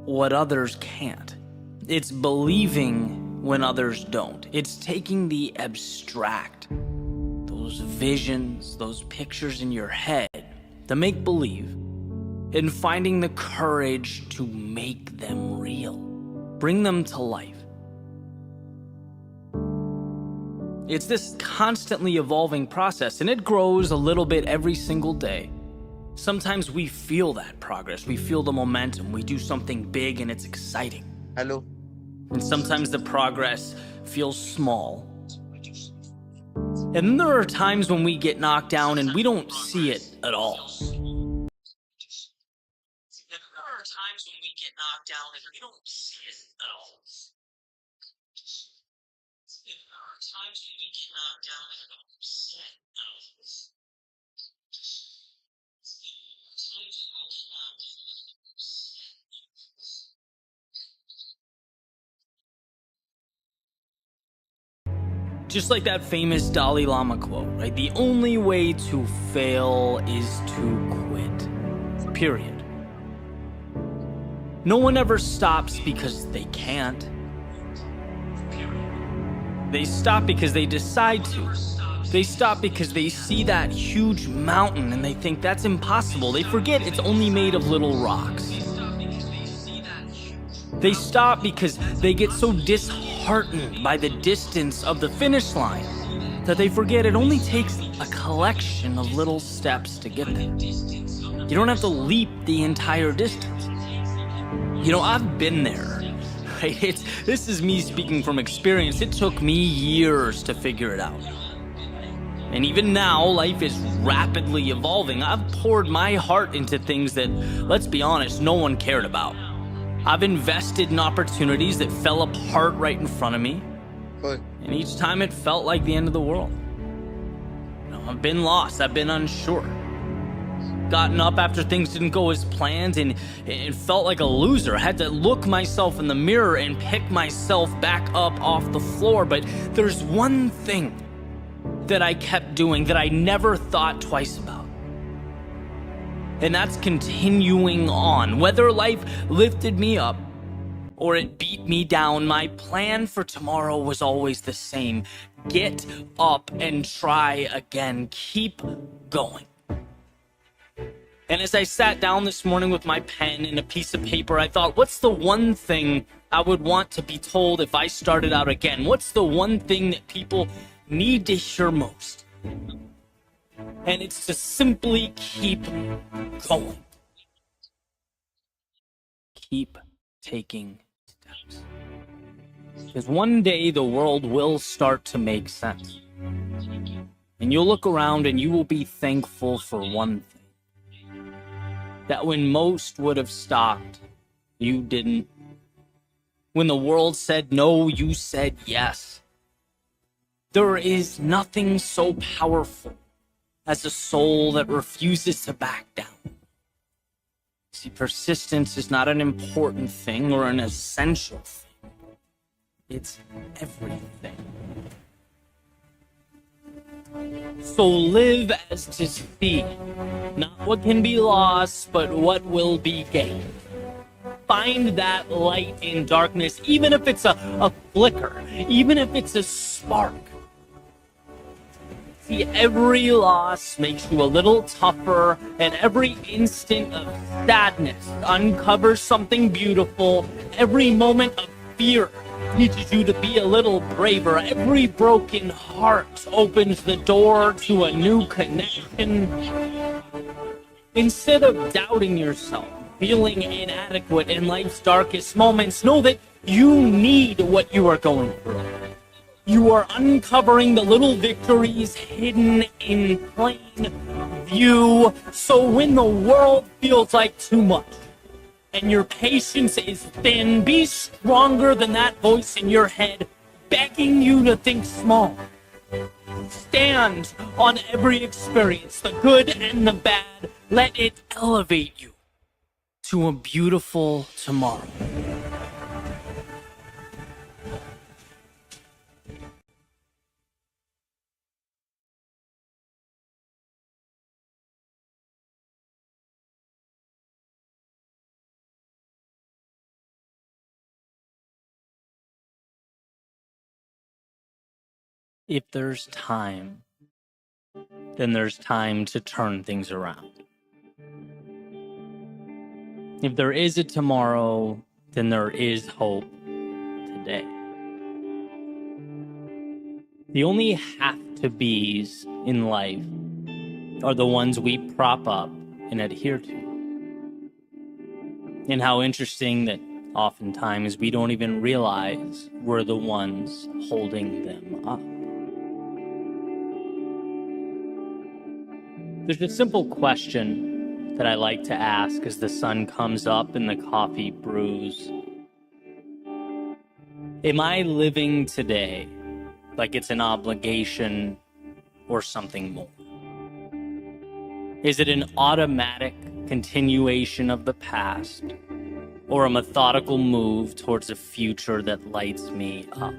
what others can't. It's believing when others don't. It's taking the abstract, those visions, those pictures in your head, the make-believe, and finding the courage to make them real, bring them to life. It's this constantly evolving process, and it grows a little bit every single day. Sometimes we feel that progress, we feel the momentum, we do something big and it's exciting. Hello. And sometimes the progress feels small. And then there are times when we get knocked down and we don't see it at all. Just like that famous Dalai Lama quote, right? The only way to fail is to quit. Period. No one ever stops because they can't. They stop because they decide to. They stop because they see that huge mountain and they think that's impossible. They forget it's only made of little rocks. They stop because they get so disheartened by the distance of the finish line that they forget it only takes a collection of little steps to get there. You don't have to leap the entire distance. You know, I've been there. Right? This is me speaking from experience. It took me years to figure it out. And even now, life is rapidly evolving. I've poured my heart into things that, let's be honest, no one cared about. I've invested in opportunities that fell apart right in front of me. And each time it felt like the end of the world. You know, I've been lost, I've been unsure. Gotten up after things didn't go as planned and it felt like a loser. I had to look myself in the mirror and pick myself back up off the floor. But there's one thing that I kept doing that I never thought twice about. And that's continuing on. Whether life lifted me up or it beat me down, my plan for tomorrow was always the same. Get up and try again. Keep going. And as I sat down this morning with my pen and a piece of paper, I thought, what's the one thing I would want to be told if I started out again? What's the one thing that people need to hear most? And it's to simply keep going. Keep taking steps. Because one day the world will start to make sense. And you'll look around and you will be thankful for one thing. That when most would have stopped, you didn't. When the world said no, you said yes. There is nothing so powerful as a soul that refuses to back down. See, persistence is not an important thing or an essential thing. It's everything. So live as to see, not what can be lost, but what will be gained. Find that light in darkness, even if it's a flicker, even if it's a spark. See, every loss makes you a little tougher, and every instant of sadness uncovers something beautiful. Every moment of fear teaches you to be a little braver. Every broken heart opens the door to a new connection. Instead of doubting yourself, feeling inadequate in life's darkest moments, know that you need what you are going through. You are uncovering the little victories hidden in plain view. So when the world feels like too much and your patience is thin, be stronger than that voice in your head begging you to think small. Stand on every experience, the good and the bad. Let it elevate you to a beautiful tomorrow. if there's time, then there's time to turn things around. If there is a tomorrow, then there is hope today. The only have-to-be's in life are the ones we prop up and adhere to. And how interesting that oftentimes we don't even realize we're the ones holding them up. There's a simple question that I like to ask as the sun comes up and the coffee brews. Am I living today like it's an obligation or something more? Is it an automatic continuation of the past or a methodical move towards a future that lights me up?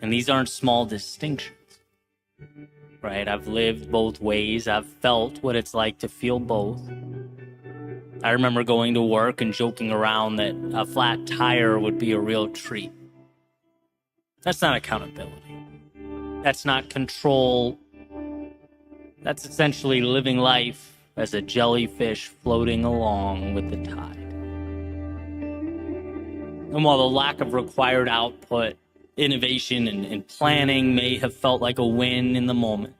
And these aren't small distinctions, right? I've lived both ways. I've felt what it's like to feel both. I remember going to work and joking around that a flat tire would be a real treat. That's not accountability. That's not control. That's essentially living life as a jellyfish floating along with the tide. And while the lack of required output, innovation, and planning may have felt like a win in the moment,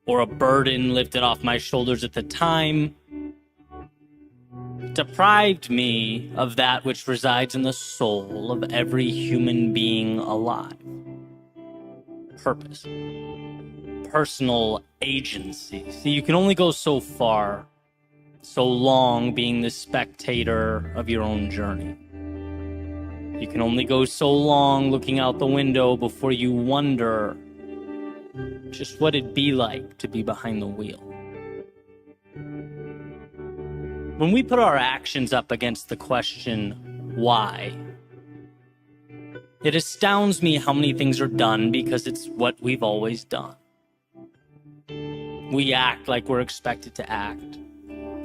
or a burden lifted off my shoulders at the time, it deprived me of that which resides in the soul of every human being alive. Purpose. Personal agency. See, you can only go so far, so long being the spectator of your own journey. You can only go so long looking out the window before you wonder just what it'd be like to be behind the wheel. When we put our actions up against the question, why? It astounds me how many things are done because it's what we've always done. We act like we're expected to act,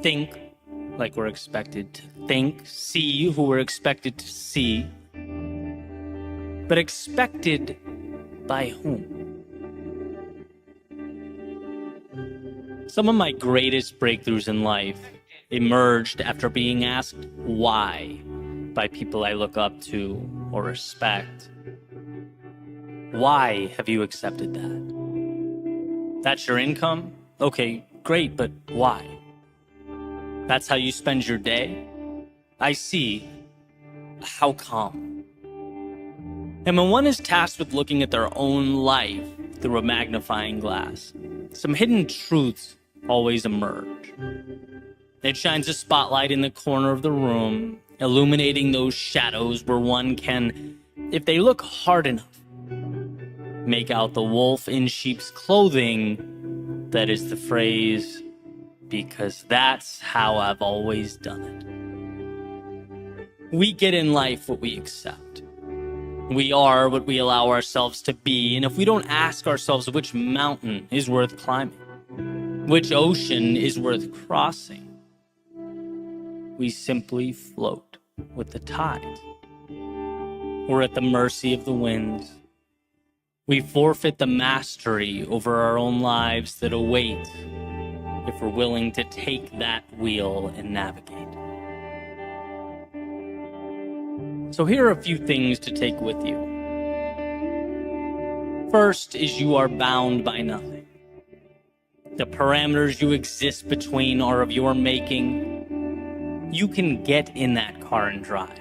think like we're expected to think, see who we're expected to see, but expected by whom? Some of my greatest breakthroughs in life emerged after being asked why by people I look up to or respect. Why have you accepted that? That's your income? Okay, great, but why? That's how you spend your day? I see. How come? And when one is tasked with looking at their own life through a magnifying glass, some hidden truths always emerge. It shines a spotlight in the corner of the room, illuminating those shadows where one can, if they look hard enough, make out the wolf in sheep's clothing. That is the phrase, because that's how I've always done it. We get in life what we accept. We are what we allow ourselves to be, and if we don't ask ourselves which mountain is worth climbing, which ocean is worth crossing, we simply float with the tide. We're at the mercy of the winds. We forfeit the mastery over our own lives that await if we're willing to take that wheel and navigate. So here are a few things to take with you. First is you are bound by nothing. The parameters you exist between are of your making. You can get in that car and drive.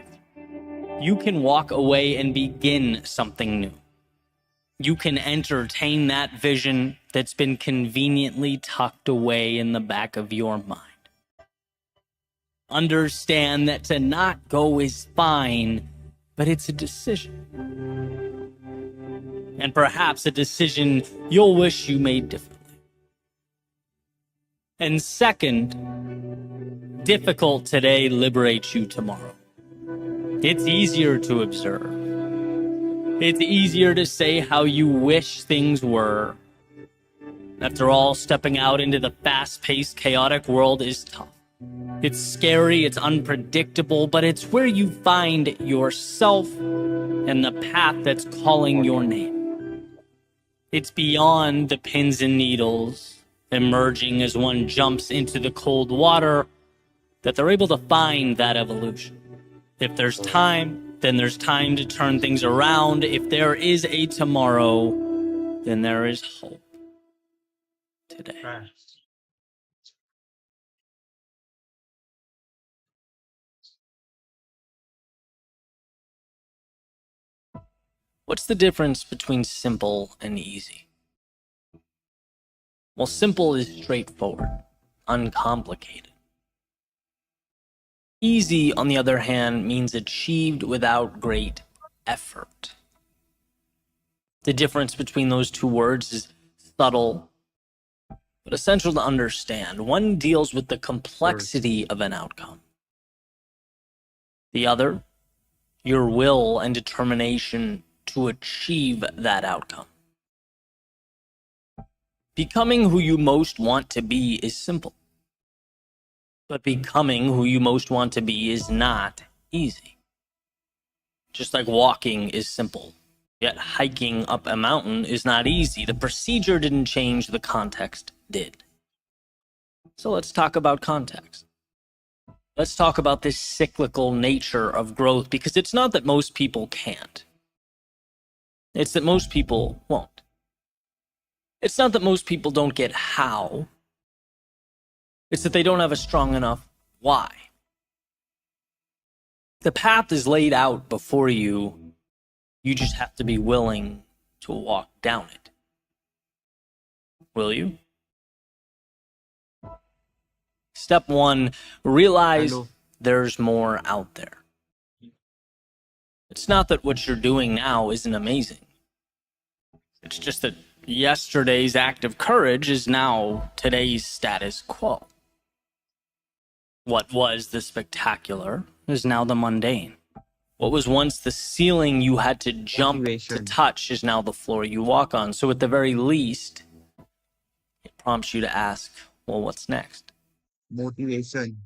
You can walk away and begin something new. You can entertain that vision that's been conveniently tucked away in the back of your mind. Understand that to not go is fine, but it's a decision. And perhaps a decision you'll wish you made differently. And second, difficult today liberates you tomorrow. It's easier to observe. It's easier to say how you wish things were. After all, stepping out into the fast-paced, chaotic world is tough. It's scary, it's unpredictable, but it's where you find yourself and the path that's calling your name. It's beyond the pins and needles, emerging as one jumps into the cold water, that they're able to find that evolution. If there's time, then there's time to turn things around. If there is a tomorrow, then there is hope today. What's the difference between simple and easy? Well, simple is straightforward, uncomplicated. Easy, on the other hand, means achieved without great effort. The difference between those two words is subtle, but essential to understand. One deals with the complexity of an outcome. The other, your will and determination to achieve that outcome. Becoming who you most want to be is simple. But becoming who you most want to be is not easy. Just like walking is simple, yet hiking up a mountain is not easy. The procedure didn't change, the context did. So let's talk about context. Let's talk about this cyclical nature of growth, because it's not that most people can't. It's that most people won't. It's not that most people don't get how. It's that they don't have a strong enough why. The path is laid out before you. You just have to be willing to walk down it. Will you? Step 1, realize there's more out there. It's not that what you're doing now isn't amazing. It's just that yesterday's act of courage is now today's status quo. What was the spectacular is now the mundane. What was once the ceiling you had to jump to touch is now the floor you walk on. So at the very least, it prompts you to ask, well, what's next? Motivation.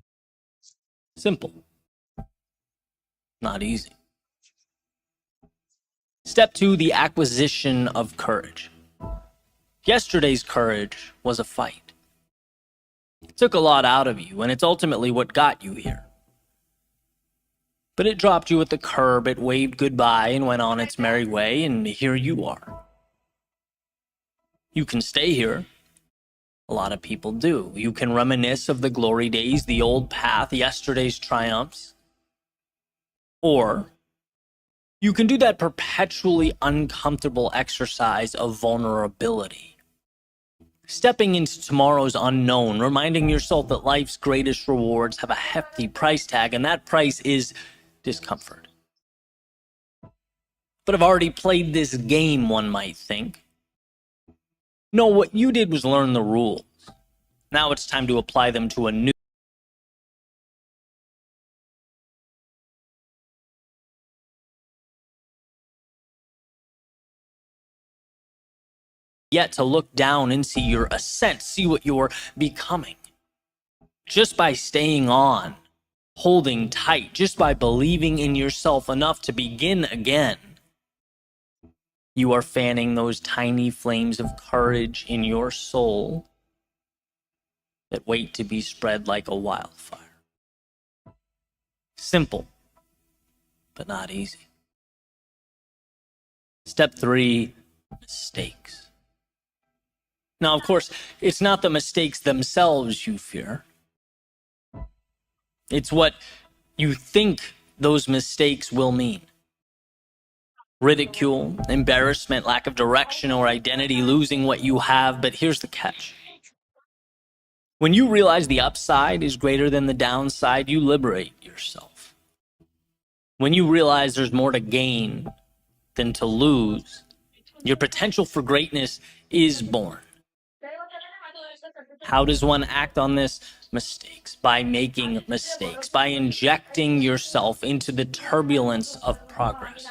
Simple. Not easy. Step 2, the acquisition of courage. Yesterday's courage was a fight. It took a lot out of you, and it's ultimately what got you here. But it dropped you at the curb, it waved goodbye and went on its merry way, and here you are. You can stay here. A lot of people do. You can reminisce of the glory days, the old path, yesterday's triumphs. Or you can do that perpetually uncomfortable exercise of vulnerability. Stepping into tomorrow's unknown, reminding yourself that life's greatest rewards have a hefty price tag, and that price is discomfort. But I've already played this game, one might think. No, what you did was learn the rules. Now it's time to apply them to a new. Yet to look down and see your ascent, see what you're becoming. Just by staying on, holding tight, just by believing in yourself enough to begin again, you are fanning those tiny flames of courage in your soul that wait to be spread like a wildfire. Simple, but not easy. Step 3, mistakes. Now, of course, it's not the mistakes themselves you fear. It's what you think those mistakes will mean. Ridicule, embarrassment, lack of direction or identity, losing what you have. But here's the catch. When you realize the upside is greater than the downside, you liberate yourself. When you realize there's more to gain than to lose, your potential for greatness is born. How does one act on this? Mistakes. By making mistakes. By injecting yourself into the turbulence of progress.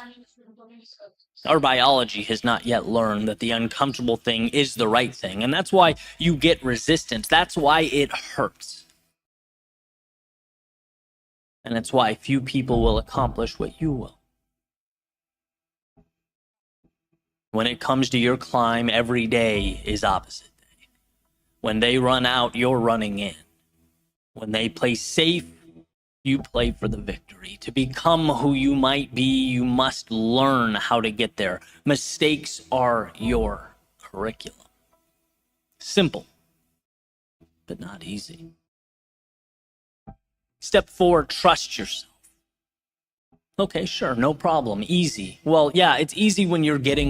Our biology has not yet learned that the uncomfortable thing is the right thing, and that's why you get resistance. That's why it hurts. And it's why few people will accomplish what you will. When it comes to your climb, every day is opposite day. When they run out, you're running in. When they play safe, you play for the victory. To become who you might be, you must learn how to get there. Mistakes are your curriculum. Simple, but not easy. Step 4, trust yourself. Okay, sure, no problem. Easy. Well, yeah, it's easy when you're getting